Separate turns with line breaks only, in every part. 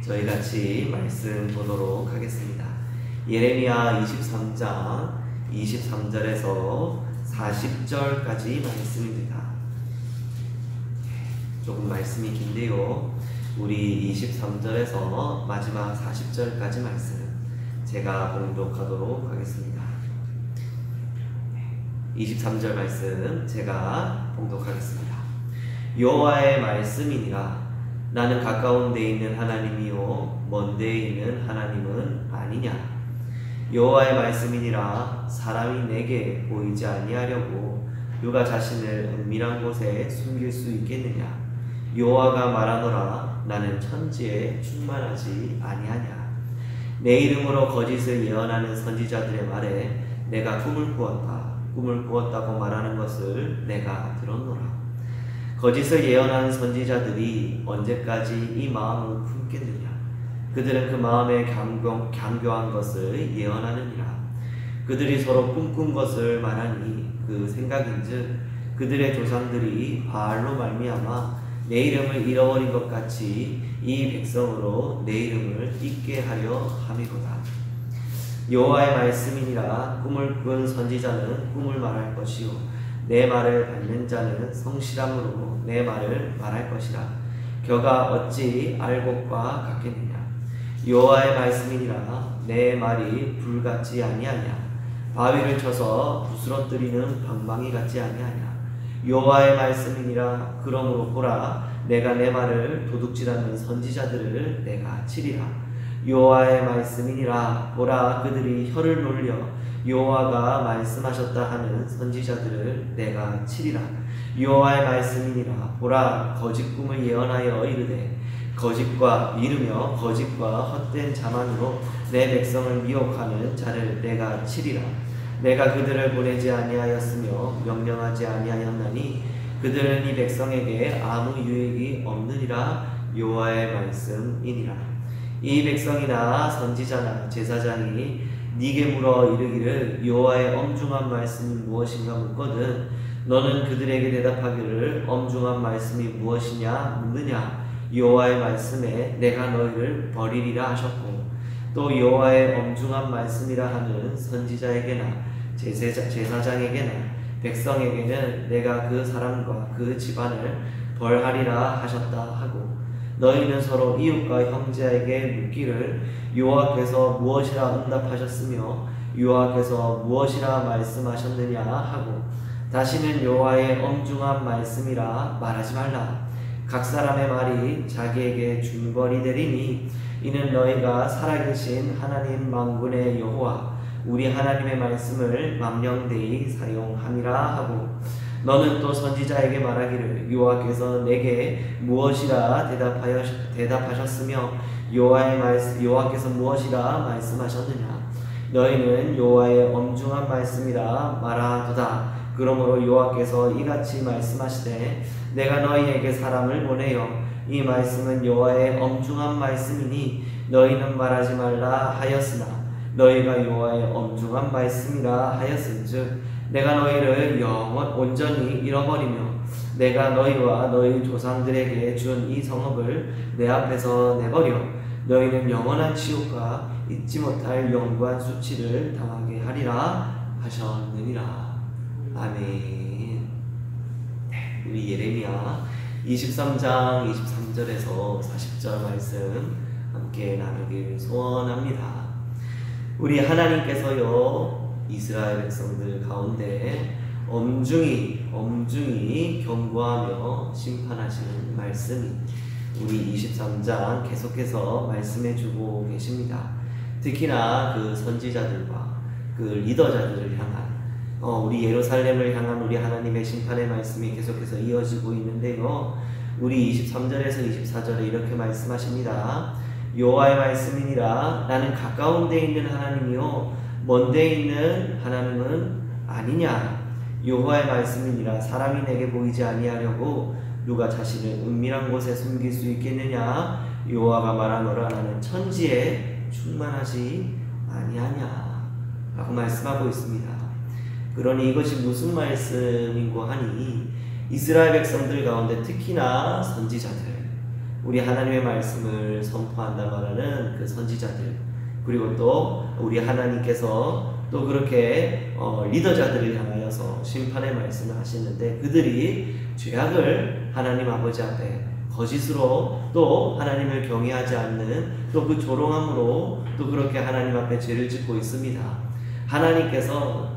저희 같이 말씀 보도록 하겠습니다. 예레미야 23장 23절에서 40절까지 말씀입니다. 조금 말씀이 긴데요. 우리 23절에서 마지막 40절까지 말씀 제가 봉독하도록 하겠습니다. 23절 말씀 제가 봉독하겠습니다. 여호와의 말씀이니라. 나는 가까운 데 있는 하나님이요 먼 데에 있는 하나님은 아니냐. 여호와의 말씀이니라. 사람이 내게 보이지 아니하려고 누가 자신을 은밀한 곳에 숨길 수 있겠느냐. 여호와가 말하노라. 나는 천지에 충만하지 아니하냐. 내 이름으로 거짓을 예언하는 선지자들의 말에 내가 꿈을 꾸었다고 말하는 것을 내가 들었노라. 거짓을 예언하는 선지자들이 언제까지 이 마음을 품겠느냐. 그들은 그 마음에 강교한 것을 예언하느니라. 그들이 서로 꿈꾼 것을 말하니 그 생각인즉 그들의 조상들이 바알로 말미암아 내 이름을 잃어버린 것 같이 이 백성으로 내 이름을 잊게 하려 함이로다. 여호와의 말씀이니라. 꿈을 꾼 선지자는 꿈을 말할 것이요 내 말을 받는 자는 성실함으로 내 말을 말할 것이라. 겨가 어찌 알곡과 같겠느냐. 여호와의 말씀이니라. 내 말이 불같지 아니하냐. 바위를 쳐서 부스러뜨리는 방망이 같지 아니하냐. 여호와의 말씀이니라. 그러므로 보라, 내가 내 말을 도둑질하는 선지자들을 내가 치리라. 여호와의 말씀이니라. 보라, 그들이 혀를 놀려 여호와가 말씀하셨다 하는 선지자들을 내가 치리라. 여호와의 말씀이니라. 보라, 거짓 꿈을 예언하여 이르되 거짓과 이르며 거짓과 헛된 자만으로 내 백성을 미혹하는 자를 내가 치리라. 내가 그들을 보내지 아니하였으며 명령하지 아니하였나니 그들은 이 백성에게 아무 유익이 없느니라. 여호와의 말씀이니라. 이 백성이나 선지자나 제사장이 네게 물어 이르기를 여호와의 엄중한 말씀이 무엇인가 묻거든 너는 그들에게 대답하기를 엄중한 말씀이 무엇이냐 묻느냐. 여호와의 말씀에 내가 너희를 버리리라 하셨고 또 여호와의 엄중한 말씀이라 하는 선지자에게나 제사장에게나 백성에게는 내가 그 사람과 그 집안을 벌하리라 하셨다 하고 너희는 서로 이웃과 형제에게 묻기를 여호와께서 무엇이라 응답하셨으며 여호와께서 무엇이라 말씀하셨느냐 하고 다시는 여호와의 엄중한 말씀이라 말하지 말라. 각 사람의 말이 자기에게 중벌이 되리니 이는 너희가 살아계신 하나님 만군의 여호와 우리 하나님의 말씀을 망령되이 사용함이라 하고 너는 또 선지자에게 말하기를 여호와께서 내게 무엇이라 대답하셨으며 여호와께서 무엇이라 말씀하셨느냐. 너희는 여호와의 엄중한 말씀이라 말하도다. 그러므로 여호와께서 이같이 말씀하시되 내가 너희에게 사람을 보내어 이 말씀은 여호와의 엄중한 말씀이니 너희는 말하지 말라 하였으나 너희가 여호와의 엄중한 말씀이라 하였은즉 내가 너희를 온전히 잃어버리며 내가 너희와 너희 조상들에게 준 이 성읍을 내 앞에서 내버려 너희는 영원한 지옥과 잊지 못할 영구한 수치를 당하게 하리라 하셨느니라. 아멘. 우리 예레미야 23장 23절에서 40절 말씀 함께 나누길 소원합니다. 우리 하나님께서요 이스라엘 백성들 가운데 엄중히 경고하며 심판하시는 말씀이 우리 23장 계속해서 말씀해주고 계십니다. 특히나 그 선지자들과 그 리더자들을 향한 우리 예루살렘을 향한 우리 하나님의 심판의 말씀이 계속해서 이어지고 있는데요. 우리 23절에서 24절에 이렇게 말씀하십니다. 여호와의 말씀이니라. 나는 가까운 데 있는 하나님이요 먼 데 있는 하나님은 아니냐. 여호와의 말씀이니라. 사람이 내게 보이지 아니하려고 누가 자신을 은밀한 곳에 숨길 수 있겠느냐. 여호와가 말하노라. 나는 천지에 충만하지 아니하냐 라고 말씀하고 있습니다. 그러니 이것이 무슨 말씀인고 하니 이스라엘 백성들 가운데 특히나 선지자들 우리 하나님의 말씀을 선포한다 말하는 그 선지자들, 그리고 또 우리 하나님께서 또 그렇게 리더자들을 향하여서 심판의 말씀을 하시는데, 그들이 죄악을 하나님 아버지 앞에 거짓으로 또 하나님을 경외하지 않는 또 그 조롱함으로 또 그렇게 하나님 앞에 죄를 짓고 있습니다. 하나님께서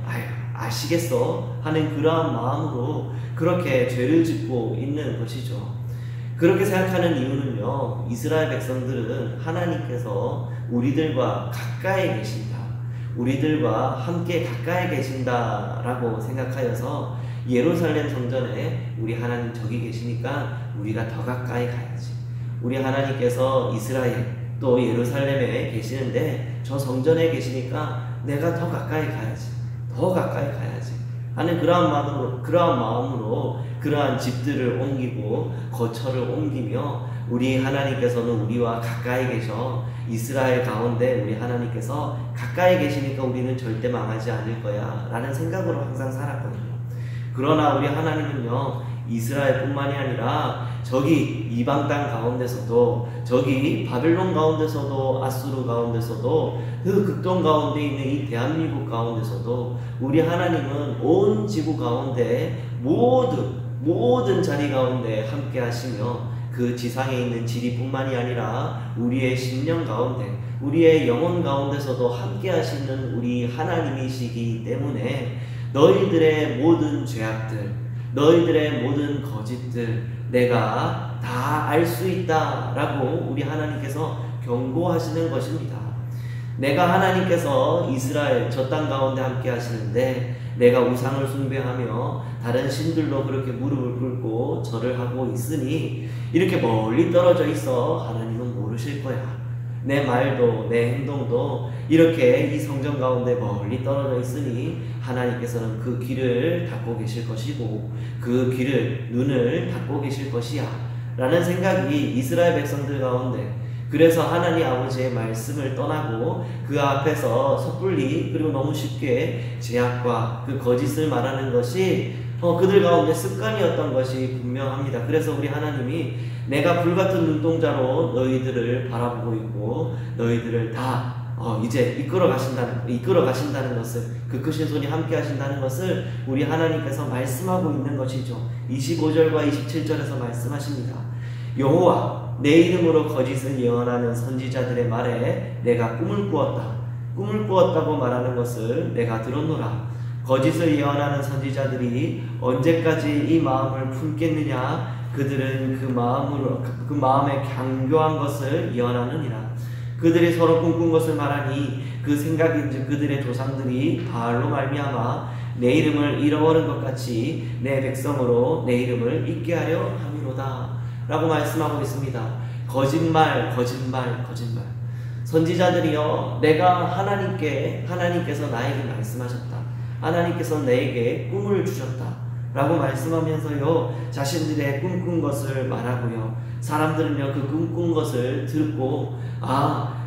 아시겠어 하는 그러한 마음으로 그렇게 죄를 짓고 있는 것이죠. 그렇게 생각하는 이유는요, 이스라엘 백성들은 하나님께서 우리들과 가까이 계신다, 우리들과 함께 가까이 계신다라고 생각하여서 예루살렘 성전에 우리 하나님 저기 계시니까 우리가 더 가까이 가야지, 우리 하나님께서 이스라엘 또 예루살렘에 계시는데 저 성전에 계시니까 내가 더 가까이 가야지, 더 가까이 가야지 하는 그러한 마음으로 그러한 집들을 옮기고 거처를 옮기며, 우리 하나님께서는 우리와 가까이 계셔, 이스라엘 가운데 우리 하나님께서 가까이 계시니까 우리는 절대 망하지 않을 거야 라는 생각으로 항상 살았거든요. 그러나 우리 하나님은요, 이스라엘뿐만이 아니라 저기 이방 땅 가운데서도, 저기 바벨론 가운데서도, 아수르 가운데서도, 그 극동 가운데 있는 이 대한민국 가운데서도 우리 하나님은 온 지구 가운데 모든 자리 가운데 함께 하시며, 그 지상에 있는 지리뿐만이 아니라 우리의 심령 가운데, 우리의 영혼 가운데서도 함께 하시는 우리 하나님이시기 때문에 너희들의 모든 죄악들, 너희들의 모든 거짓들 내가 다 알 수 있다라고 우리 하나님께서 경고하시는 것입니다. 내가 하나님께서 이스라엘 저 땅 가운데 함께 하시는데 내가 우상을 숭배하며 다른 신들로 그렇게 무릎을 꿇고 절을 하고 있으니 이렇게 멀리 떨어져 있어 하나님은 모르실 거야. 내 말도 내 행동도 이렇게 이 성전 가운데 멀리 떨어져 있으니 하나님께서는 그 길을 닫고 계실 것이고 그 길을 눈을 닫고 계실 것이야 라는 생각이 이스라엘 백성들 가운데, 그래서 하나님 아버지의 말씀을 떠나고 그 앞에서 섣불리 그리고 너무 쉽게 죄악과 그 거짓을 말하는 것이 그들 가운데 습관이었던 것이 분명합니다. 그래서 우리 하나님이 내가 불같은 눈동자로 너희들을 바라보고 있고 너희들을 다 이제 이끌어 가신다는 것을, 그 크신 손이 함께 하신다는 것을 우리 하나님께서 말씀하고 있는 것이죠. 25절과 27절에서 말씀하십니다. 여호와 내 이름으로 거짓을 예언하는 선지자들의 말에 내가 꿈을 꾸었다고 말하는 것을 내가 들었노라. 거짓을 예언하는 선지자들이 언제까지 이 마음을 품겠느냐? 그들은 그 마음에 강교한 것을 예언하느니라. 그들이 서로 꿈꾼 것을 말하니 그 생각인즉 그들의 조상들이 바알로 말미암아 내 이름을 잃어버린 것 같이 내 백성으로 내 이름을 잊게 하려 함이로다 라고 말씀하고 있습니다. 거짓말. 선지자들이여, 내가 하나님께서 나에게 말씀하셨다, 하나님께서 내게 꿈을 주셨다 라고 말씀하면서요, 자신들의 꿈꾼 것을 말하고요, 사람들은요 그 꿈꾼 것을 듣고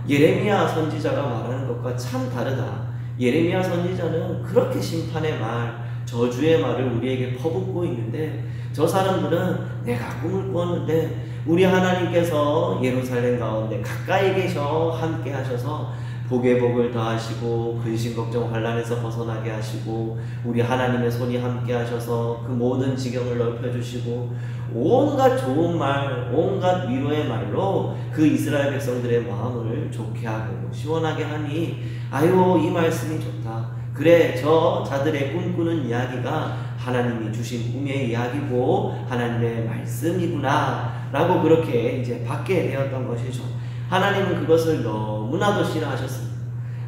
예레미야 선지자가 말하는 것과 참 다르다. 예레미야 선지자는 그렇게 심판의 말, 저주의 말을 우리에게 퍼붓고 있는데 저 사람들은 내가 꿈을 꾸었는데 우리 하나님께서 예루살렘 가운데 가까이 계셔 함께 하셔서 복에 복을 더하시고 근심 걱정 환난에서 벗어나게 하시고 우리 하나님의 손이 함께 하셔서 그 모든 지경을 넓혀주시고 온갖 좋은 말, 온갖 위로의 말로 그 이스라엘 백성들의 마음을 좋게 하고 시원하게 하니 이 말씀이 좋다. 그래, 저 자들의 꿈꾸는 이야기가 하나님이 주신 꿈의 이야기고 하나님의 말씀이구나 라고 그렇게 이제 받게 되었던 것이죠. 하나님은 그것을 너무나도 싫어하셨습니다.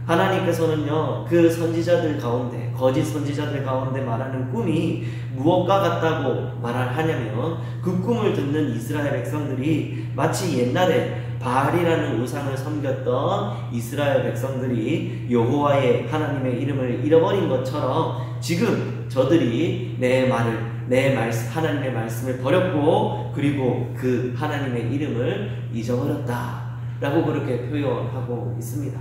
하나님께서는요, 그 선지자들 가운데, 거짓 선지자들 가운데 말하는 꿈이 무엇과 같다고 말을 하냐면, 그 꿈을 듣는 이스라엘 백성들이 마치 옛날에 바알이라는 우상을 섬겼던 이스라엘 백성들이 여호와의 하나님의 이름을 잃어버린 것처럼 지금 저들이 하나님의 말씀을 버렸고 그리고 그 하나님의 이름을 잊어버렸다 라고 그렇게 표현하고 있습니다.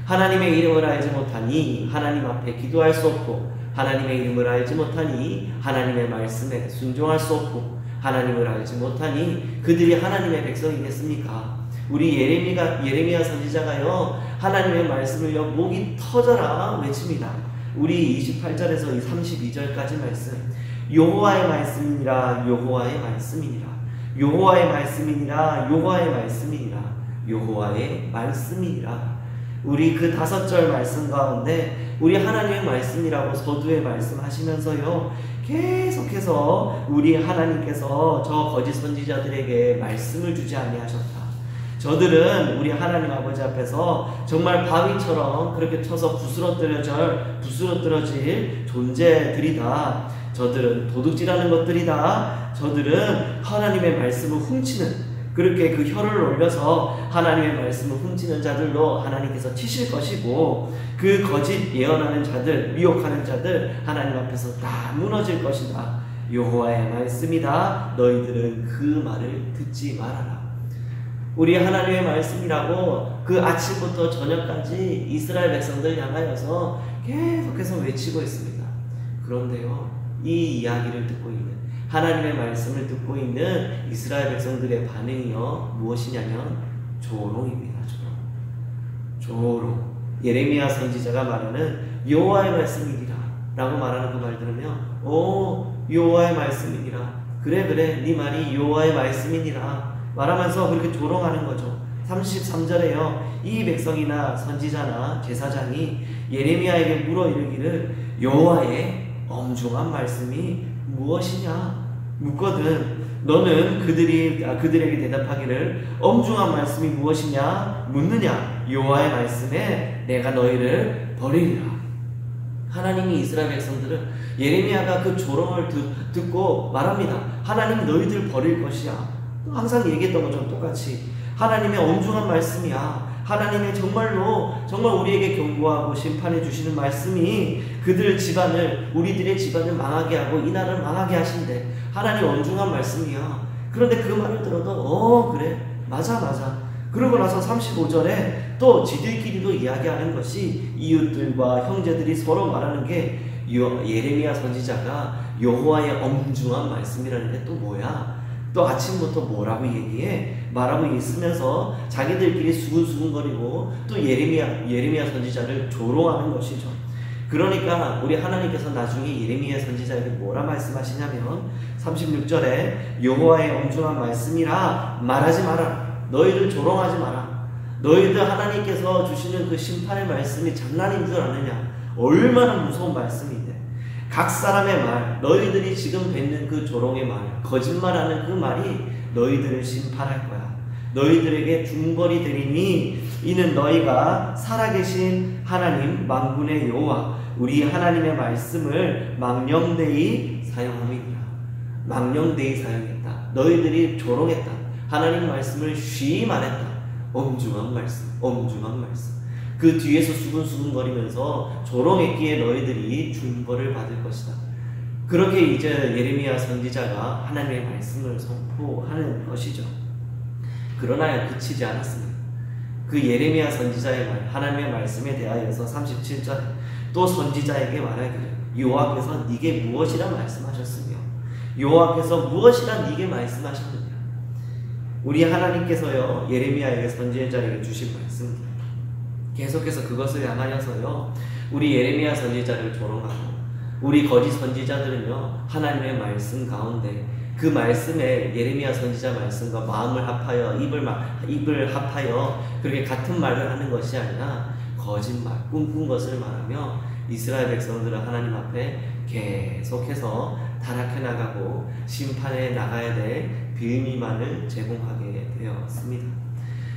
하나님의 이름을 알지 못하니 하나님 앞에 기도할 수 없고, 하나님의 이름을 알지 못하니 하나님의 말씀에 순종할 수 없고, 하나님을 알지 못하니 그들이 하나님의 백성이겠습니까? 우리 예레미야 선지자가요, 하나님의 말씀을요, 목이 터져라 외칩니다. 우리 28절에서 32절까지 말씀. 여호와의 말씀이니라, 여호와의 말씀이니라, 여호와의 말씀이니라, 여호와의 말씀이니라, 여호와의 말씀이니라. 우리 그 5절 말씀 가운데 우리 하나님의 말씀이라고 서두에 말씀하시면서요, 계속해서 우리 하나님께서 저 거짓 선지자들에게 말씀을 주지 아니하셨다. 저들은 우리 하나님 아버지 앞에서 정말 바위처럼 그렇게 쳐서 부스러뜨려질 존재들이다. 저들은 도둑질하는 것들이다. 저들은 하나님의 말씀을 훔치는, 그렇게 그 혀를 올려서 하나님의 말씀을 훔치는 자들로 하나님께서 치실 것이고, 그 거짓 예언하는 자들, 미혹하는 자들 하나님 앞에서 다 무너질 것이다. 여호와의 말씀이다. 너희들은 그 말을 듣지 말아라. 우리 하나님의 말씀이라고 그 아침부터 저녁까지 이스라엘 백성들 향하여서 계속해서 외치고 있습니다. 그런데요, 이 이야기를 듣고 있는, 하나님의 말씀을 듣고 있는 이스라엘 백성들의 반응이요, 무엇이냐면 조롱입니다. 조롱. 예레미야 선지자가 말하는 여호와의 말씀이니라 라고 말하는 그 말 들으면, 여호와의 말씀이니라, 그래 네 말이 여호와의 말씀이니라 말하면서 그렇게 조롱하는 거죠. 33절에요, 이 백성이나 선지자나 제사장이 예레미야에게 물어 이르기를 여호와의 엄중한 말씀이 무엇이냐 묻거든 너는 그들에게 대답하기를 엄중한 말씀이 무엇이냐 묻느냐, 여호와의 말씀에 내가 너희를 버리리라. 하나님이 이스라엘 백성들은 예레미야가 그 조롱을 듣고 말합니다. 하나님 너희들 버릴 것이야. 항상 얘기했던 것처럼 똑같이 하나님의 엄중한 말씀이야. 하나님의 정말 우리에게 경고하고 심판해 주시는 말씀이 우리들의 집안을 망하게 하고 이 나라를 망하게 하신대. 하나님 엄중한 말씀이야. 그런데 그 말을 들어도 그래 맞아. 그러고 나서 35절에 또 지들끼리도 이야기하는 것이, 이웃들과 형제들이 서로 말하는 게 예레미야 선지자가 여호와의 엄중한 말씀이라는 게 또 뭐야? 또 아침부터 뭐라고 말하고 있으면서 자기들끼리 수근수근거리고 또 예레미야 선지자를 조롱하는 것이죠. 그러니까 우리 하나님께서 나중에 예레미야 선지자에게 뭐라 말씀하시냐면 36절에 여호와의 엄중한 말씀이라 말하지 마라. 너희들 조롱하지 마라. 너희들 하나님께서 주시는 그 심판의 말씀이 장난인 줄 아느냐. 얼마나 무서운 말씀인데, 각 사람의 말, 너희들이 지금 뱉는 그 조롱의 말, 거짓말하는 그 말이 너희들을 심판할 거야. 너희들에게 중벌이 되리니 이는 너희가 살아계신 하나님 만군의 여호와 우리 하나님의 말씀을 망령되이 사용함이니라. 망령되이 사용했다. 너희들이 조롱했다. 하나님 말씀을 쉬이 말했다. 엄중한 말씀. 그 뒤에서 수근수근거리면서 조롱했기에 너희들이 중벌을 받을 것이다. 그렇게 이제 예레미야 선지자가 하나님의 말씀을 선포하는 것이죠. 그러나 그치지 않았습니다. 그 예레미야 선지자의 말, 하나님의 말씀에 대하여서 37절 또 선지자에게 말하기를 여호와께서 네게 무엇이라 말씀하셨으며 여호와께서 무엇이라 네게 말씀하셨느냐. 우리 하나님께서요, 예레미야에게 선지자에게 주신 말씀입니다. 계속해서 그것을 향하여서요, 우리 예레미야 선지자를 조롱하고, 우리 거짓 선지자들은요, 하나님의 말씀 가운데 그 말씀에 예레미야 선지자 말씀과 마음을 합하여 입을 합하여 그렇게 같은 말을 하는 것이 아니라 거짓말, 꿈꾼 것을 말하며 이스라엘 백성들은 하나님 앞에 계속해서 타락해 나가고 심판에 나가야 될 빌미만을 제공하게 되었습니다.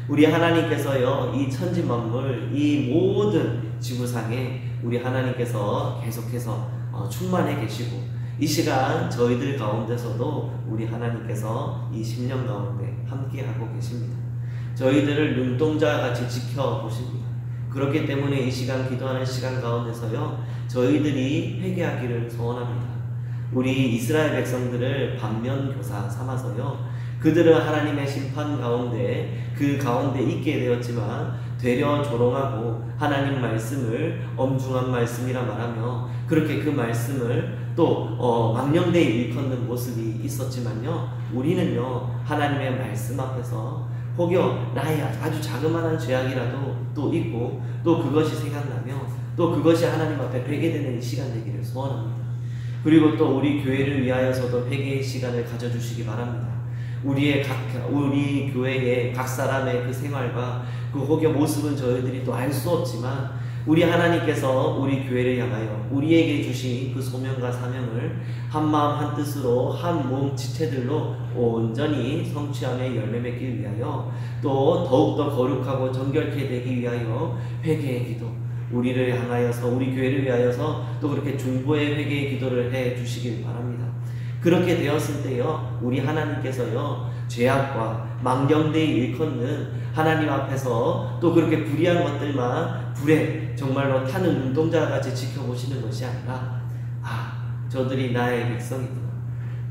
우리 하나님께서요, 이 천지 만물, 이 모든 지구상에 우리 하나님께서 계속해서 충만해 계시고, 이 시간 저희들 가운데서도 우리 하나님께서 이 10년 가운데 함께하고 계십니다. 저희들을 눈동자같이 지켜보십니다. 그렇기 때문에 이 시간 기도하는 시간 가운데서요, 저희들이 회개하기를 소원합니다. 우리 이스라엘 백성들을 반면교사 삼아서요, 그들은 하나님의 심판 가운데 그 가운데 있게 되었지만 되려 조롱하고 하나님 말씀을 엄중한 말씀이라 말하며 그렇게 그 말씀을 또 망령되이 일컫는 모습이 있었지만요, 우리는요 하나님의 말씀 앞에서 혹여 나의 아주 자그마한 죄악이라도 또 있고 또 그것이 생각나며 또 그것이 하나님 앞에 회개되는 시간 되기를 소원합니다. 그리고 또 우리 교회를 위하여서도 회개의 시간을 가져주시기 바랍니다. 우리 교회의 각 사람의 그 생활과 그 혹여 모습은 저희들이 또 알 수 없지만 우리 하나님께서 우리 교회를 향하여 우리에게 주신 그 소명과 사명을 한마음 한뜻으로 한 몸 지체들로 온전히 성취하며 열매 맺기 위하여 또 더욱더 거룩하고 정결케 되기 위하여 회개의 기도, 우리를 향하여서 우리 교회를 위하여서 또 그렇게 중보의 회개의 기도를 해 주시길 바랍니다. 그렇게 되었을 때요, 우리 하나님께서요 죄악과 망령되이 일컫는 하나님 앞에서 또 그렇게 불의한 것들만 불에 정말로 타는 눈동자같이 지켜보시는 것이 아니라 저들이 나의 백성이구나,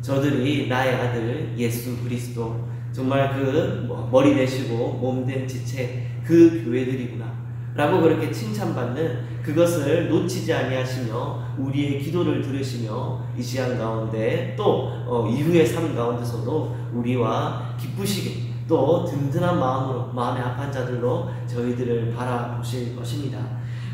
저들이 나의 아들 예수 그리스도 정말 그 머리 되시고 몸된 지체 그 교회들이구나 라고 그렇게 칭찬받는 그것을 놓치지 아니하시며 우리의 기도를 들으시며 이 시간 가운데 또 이후의 삶 가운데서도 우리와 기쁘시게 또 든든한 마음으로 마음의 아픈 자들로 저희들을 바라보실 것입니다.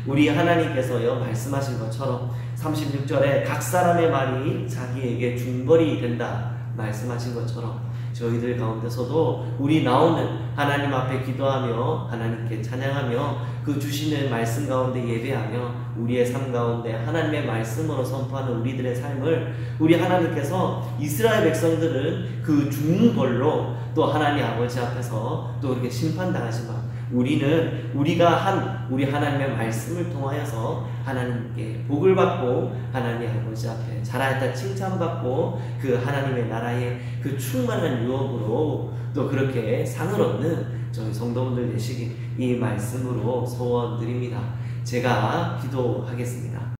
우리 하나님께서요 말씀하신 것처럼 36절에 각 사람의 말이 자기에게 중벌이 된다 말씀하신 것처럼 저희들 가운데서도 우리 나오는 하나님 앞에 기도하며 하나님께 찬양하며 그 주시는 말씀 가운데 예배하며 우리의 삶 가운데 하나님의 말씀으로 선포하는 우리들의 삶을 우리 하나님께서 이스라엘 백성들은 그 중벌로 또 하나님 아버지 앞에서 또 그렇게 심판당하지만 우리는 우리가 우리 하나님의 말씀을 통하여서 하나님께 복을 받고 하나님 아버지 앞에 잘하였다 칭찬받고 그 하나님의 나라의 그 충만한 유업으로 또 그렇게 상을 얻는 저희 성도분들 되시길 이 말씀으로 소원드립니다. 제가 기도하겠습니다.